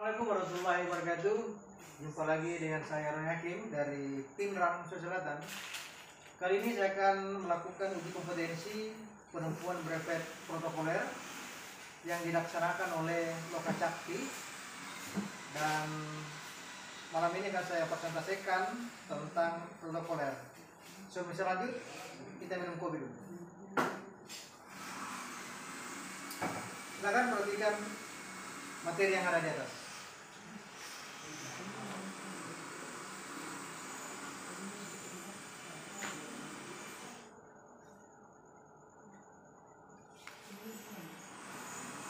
Assalamualaikum warahmatullahi wabarakatuh. Jumpa lagi dengan saya Roy Hakim dari Pinrang Sulawesi Selatan. Kali ini saya akan melakukan uji kompetensi penempuan brevet protokoler yang dilaksanakan oleh Lokacakti, dan malam ini akan saya presentasikan tentang protokoler. Sebelum lanjut, kita minum kopi dulu. Silakan perhatikan materi yang ada di atas.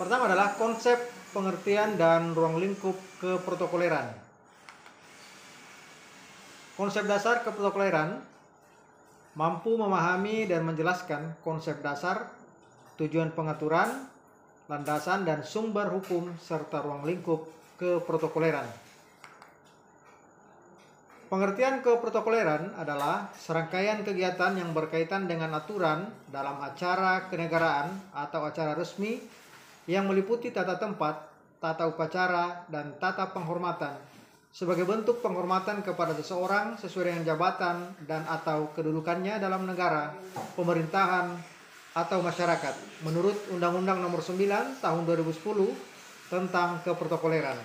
Pertama adalah konsep, pengertian, dan ruang lingkup keprotokoleran. Konsep dasar keprotokoleran mampu memahami dan menjelaskan konsep dasar, tujuan pengaturan, landasan dan sumber hukum, serta ruang lingkup keprotokoleran. Pengertian keprotokoleran adalah serangkaian kegiatan yang berkaitan dengan aturan dalam acara kenegaraan atau acara resmi yang meliputi tata tempat, tata upacara, dan tata penghormatan sebagai bentuk penghormatan kepada seseorang sesuai dengan jabatan dan atau kedudukannya dalam negara, pemerintahan, atau masyarakat menurut Undang-Undang Nomor 9 Tahun 2010 tentang keprotokoleran.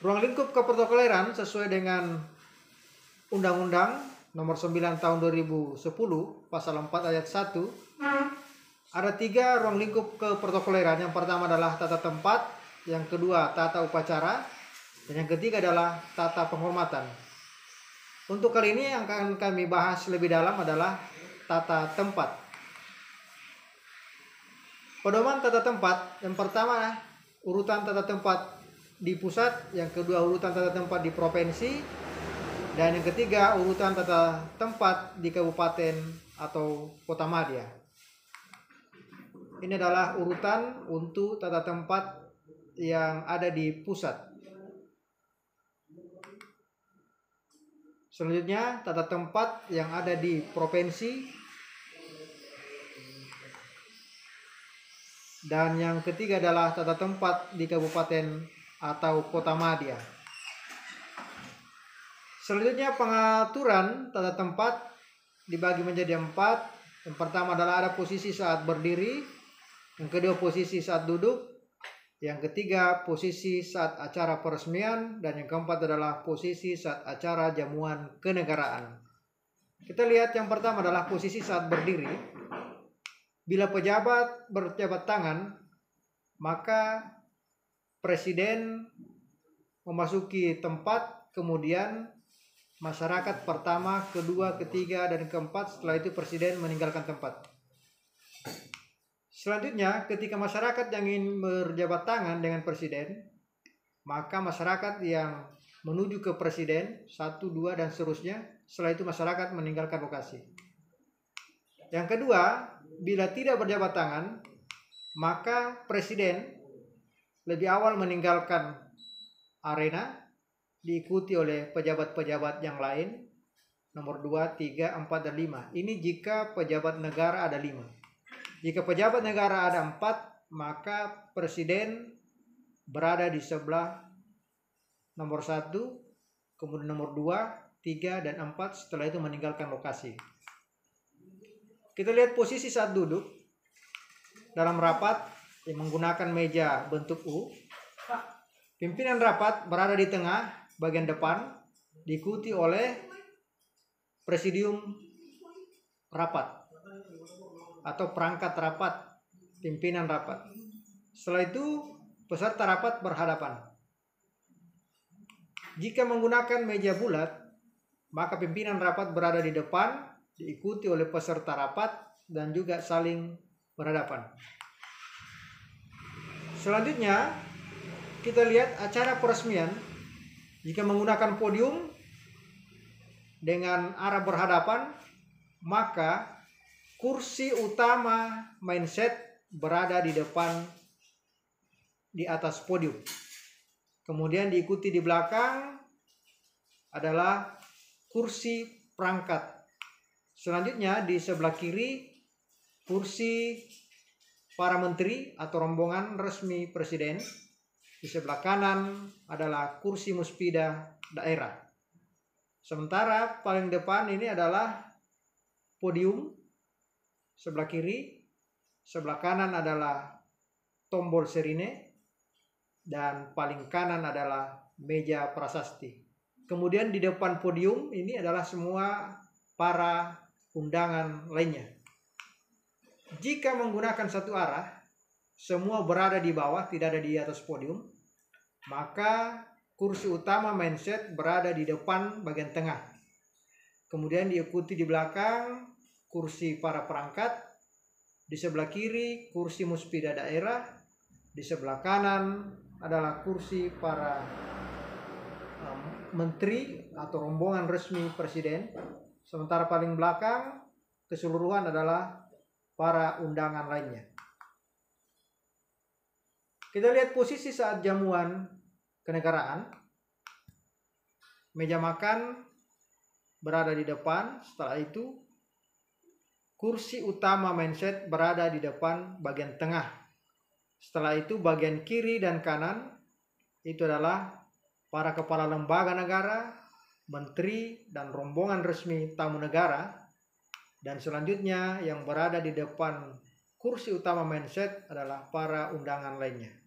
Ruang lingkup keprotokoleran sesuai dengan Undang-Undang Nomor 9 Tahun 2010 Pasal 4 Ayat 1 ada 3 ruang lingkup keprotokoleran. Yang pertama adalah tata tempat, yang kedua tata upacara, dan yang ketiga adalah tata penghormatan. Untuk kali ini yang akan kami bahas lebih dalam adalah tata tempat. Pedoman tata tempat, yang pertama urutan tata tempat di pusat, yang kedua urutan tata tempat di provinsi, dan yang ketiga urutan tata tempat di kabupaten atau kota madya. Ini adalah urutan untuk tata tempat yang ada di pusat. Selanjutnya tata tempat yang ada di provinsi, dan yang ketiga adalah tata tempat di kabupaten atau kota madya. Selanjutnya pengaturan tata tempat dibagi menjadi 4. Yang pertama adalah ada posisi saat berdiri, yang kedua posisi saat duduk, yang ketiga posisi saat acara peresmian, dan yang keempat adalah posisi saat acara jamuan kenegaraan. Kita lihat yang pertama adalah posisi saat berdiri. Bila pejabat berjabat tangan, maka presiden memasuki tempat, kemudian masyarakat pertama, kedua, ketiga, dan keempat. Setelah itu presiden meninggalkan tempat. Selanjutnya, ketika masyarakat yang ingin berjabat tangan dengan presiden, maka masyarakat yang menuju ke presiden 1, 2, dan seterusnya. Setelah itu masyarakat meninggalkan lokasi. Yang kedua, bila tidak berjabat tangan, maka presiden lebih awal meninggalkan arena, diikuti oleh pejabat-pejabat yang lain, nomor 2, 3, 4, dan 5. Ini jika pejabat negara ada 5. Jika pejabat negara ada 4, maka presiden berada di sebelah nomor 1, kemudian nomor 2, 3, dan 4. Setelah itu meninggalkan lokasi. Kita lihat posisi saat duduk dalam rapat yang menggunakan meja bentuk U. Pimpinan rapat berada di tengah bagian depan, diikuti oleh presidium rapat atau perangkat rapat, pimpinan rapat. Setelah itu peserta rapat berhadapan. Jika menggunakan meja bulat, maka pimpinan rapat berada di depan, diikuti oleh peserta rapat, dan juga saling berhadapan. Selanjutnya kita lihat acara peresmian. Jika menggunakan podium dengan arah berhadapan, maka kursi utama mindset berada di depan, di atas podium. Kemudian diikuti di belakang adalah kursi perangkat. Selanjutnya di sebelah kiri kursi para menteri atau rombongan resmi presiden. Di sebelah kanan adalah kursi muspida daerah. Sementara paling depan ini adalah podium. Sebelah kiri, sebelah kanan adalah tombol serine, dan paling kanan adalah meja prasasti. Kemudian di depan podium ini adalah semua para undangan lainnya. Jika menggunakan satu arah, semua berada di bawah, tidak ada di atas podium, maka kursi utama mindset berada di depan bagian tengah. Kemudian diikuti di belakang kursi para perangkat, di sebelah kiri kursi muspida daerah, di sebelah kanan adalah kursi para menteri atau rombongan resmi presiden, sementara paling belakang keseluruhan adalah para undangan lainnya. Kita lihat posisi saat jamuan kenegaraan. Meja makan berada di depan, setelah itu kursi utama mindset berada di depan bagian tengah. Setelah itu bagian kiri dan kanan itu adalah para kepala lembaga negara, menteri, dan rombongan resmi tamu negara. Dan selanjutnya yang berada di depan kursi utama mindset adalah para undangan lainnya.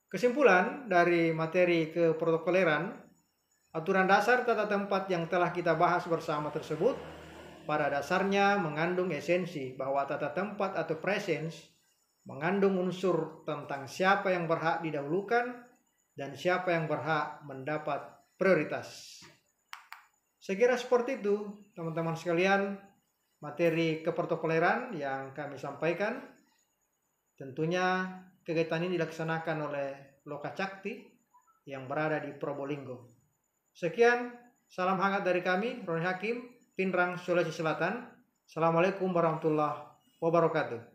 Kesimpulan dari materi keprotokoleran, aturan dasar tata tempat yang telah kita bahas bersama tersebut pada dasarnya mengandung esensi bahwa tata tempat atau presence mengandung unsur tentang siapa yang berhak didahulukan dan siapa yang berhak mendapat prioritas. Saya kira seperti itu, teman-teman sekalian, materi keprotokoleran yang kami sampaikan. Tentunya kegiatan ini dilaksanakan oleh Loka Cakti yang berada di Probolinggo. Sekian, salam hangat dari kami, Roni Hakim, Pinrang, Sulawesi Selatan. Assalamualaikum warahmatullahi wabarakatuh.